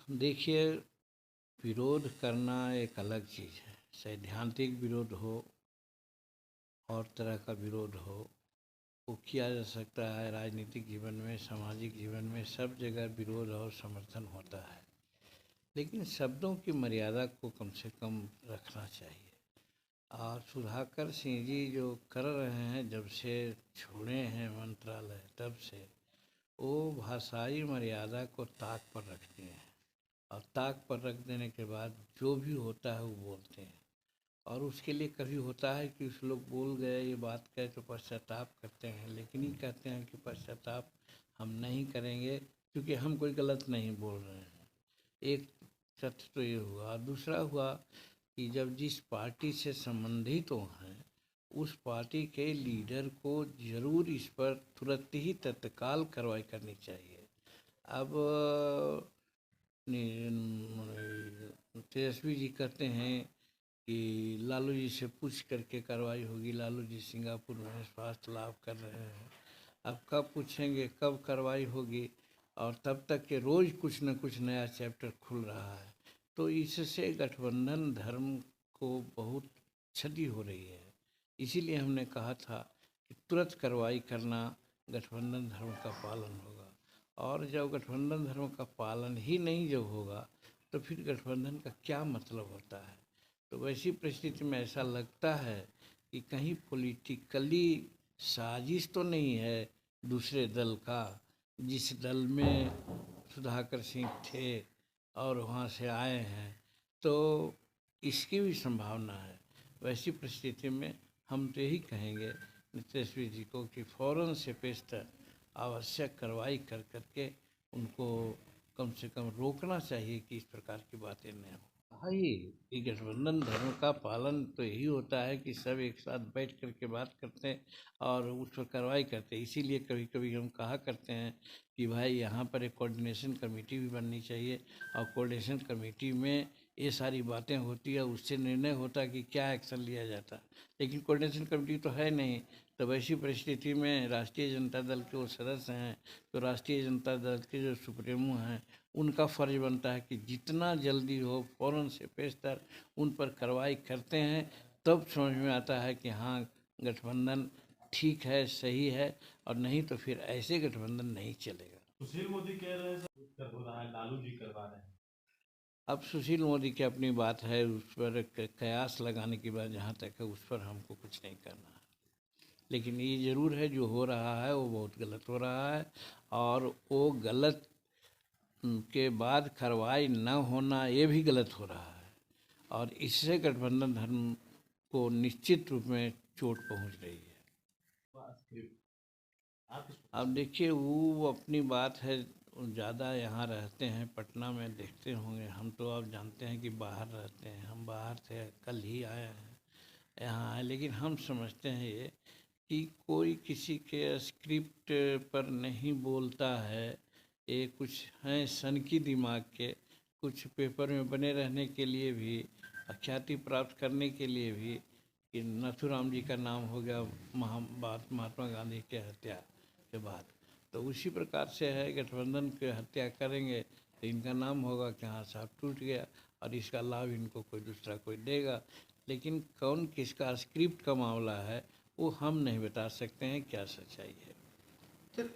देखिए, विरोध करना एक अलग चीज़ है। सैद्धांतिक विरोध हो और तरह का विरोध हो, वो किया जा सकता है। राजनीतिक जीवन में, सामाजिक जीवन में सब जगह विरोध और समर्थन होता है, लेकिन शब्दों की मर्यादा को कम से कम रखना चाहिए। और सुधाकर सिंह जी जो कर रहे हैं, जब से छोड़े हैं मंत्रालय तब से, वो भाषाई मर्यादा को ताक पर रखते हैं और ताक पर रख देने के बाद जो भी होता है वो बोलते हैं। और उसके लिए कभी होता है कि उस लोग बोल गए, ये बात कहे तो पश्चाताप करते हैं, लेकिन ये कहते हैं कि पश्चाताप हम नहीं करेंगे क्योंकि हम कोई गलत नहीं बोल रहे हैं। एक तथ्य तो ये हुआ। दूसरा हुआ कि जब जिस पार्टी से संबंधित हो हैं, उस पार्टी के लीडर को जरूर इस पर तुरंत ही तत्काल कार्रवाई करनी चाहिए। अब तेजस्वी जी कहते हैं कि लालू जी से पूछ करके कार्रवाई होगी, लालू जी सिंगापुर में स्वास्थ्य लाभ कर रहे हैं। अब कब पूछेंगे, कब कार्रवाई होगी, और तब तक के रोज़ कुछ न कुछ नया चैप्टर खुल रहा है। तो इससे गठबंधन धर्म को बहुत क्षति हो रही है। इसीलिए हमने कहा था कि तुरंत कार्रवाई करना, गठबंधन धर्म का पालन होगा। और जब गठबंधन धर्म का पालन ही नहीं जब होगा, तो फिर गठबंधन का क्या मतलब होता है। तो वैसी परिस्थिति में ऐसा लगता है कि कहीं पॉलिटिकली साजिश तो नहीं है दूसरे दल का, जिस दल में सुधाकर सिंह थे और वहाँ से आए हैं, तो इसकी भी संभावना है। वैसी परिस्थिति में हम तो यही कहेंगे तेजस्वी जी को कि फ़ौरन से पेशतर आवश्यक कार्रवाई कर करके उनको कम से कम रोकना चाहिए कि इस प्रकार की बातें न हो। भाई, ये गठबंधन धर्म का पालन तो यही होता है कि सब एक साथ बैठ कर के बात करते हैं और उस पर कार्रवाई करते हैं। इसीलिए कभी कभी हम कहा करते हैं कि भाई यहाँ पर एक कोऑर्डिनेशन कमेटी भी बननी चाहिए, और कोऑर्डिनेशन कमेटी में ये सारी बातें होती है, उससे निर्णय होता है कि क्या एक्शन लिया जाता। लेकिन कोऑर्डिनेशन कमेटी तो है नहीं। तो वैसी परिस्थिति में राष्ट्रीय जनता दल के वो सदस्य हैं, तो राष्ट्रीय जनता दल के जो सुप्रीमो हैं, उनका फ़र्ज बनता है कि जितना जल्दी हो फ़ौरन से पेशतर उन पर कार्रवाई करते हैं। तब समझ में आता है कि हाँ, गठबंधन ठीक है, सही है, और नहीं तो फिर ऐसे गठबंधन नहीं चलेगा। सुशील मोदी कह रहे हैं सब कर हो रहा है, लालू जी करवा रहे हैं। अब सुशील मोदी की अपनी बात है, उस पर कयास लगाने की बात जहाँ तक है, उस पर हमको कुछ नहीं करना है। लेकिन ये ज़रूर है, जो हो रहा है वो बहुत गलत हो रहा है, और वो गलत के बाद कार्रवाई न होना ये भी गलत हो रहा है, और इससे गठबंधन धर्म को निश्चित रूप में चोट पहुंच रही है। अब देखिए, वो अपनी बात है, ज़्यादा यहाँ रहते हैं पटना में, देखते होंगे। हम तो अब जानते हैं कि बाहर रहते हैं, हम बाहर थे, कल ही आए हैं यहाँ आए। लेकिन हम समझते हैं ये कि कोई किसी के स्क्रिप्ट पर नहीं बोलता है। ये कुछ हैं सनकी दिमाग के, कुछ पेपर में बने रहने के लिए भी, ख्याति प्राप्त करने के लिए भी, कि नथुराम जी का नाम हो गया महात्मा गांधी के हत्या के बाद। तो उसी प्रकार से है, गठबंधन की हत्या करेंगे तो इनका नाम होगा कि हाँ साहब टूट गया, और इसका लाभ इनको कोई दूसरा कोई देगा। लेकिन कौन किसका स्क्रिप्ट का मामला है वो हम नहीं बता सकते हैं, क्या सच्चाई है।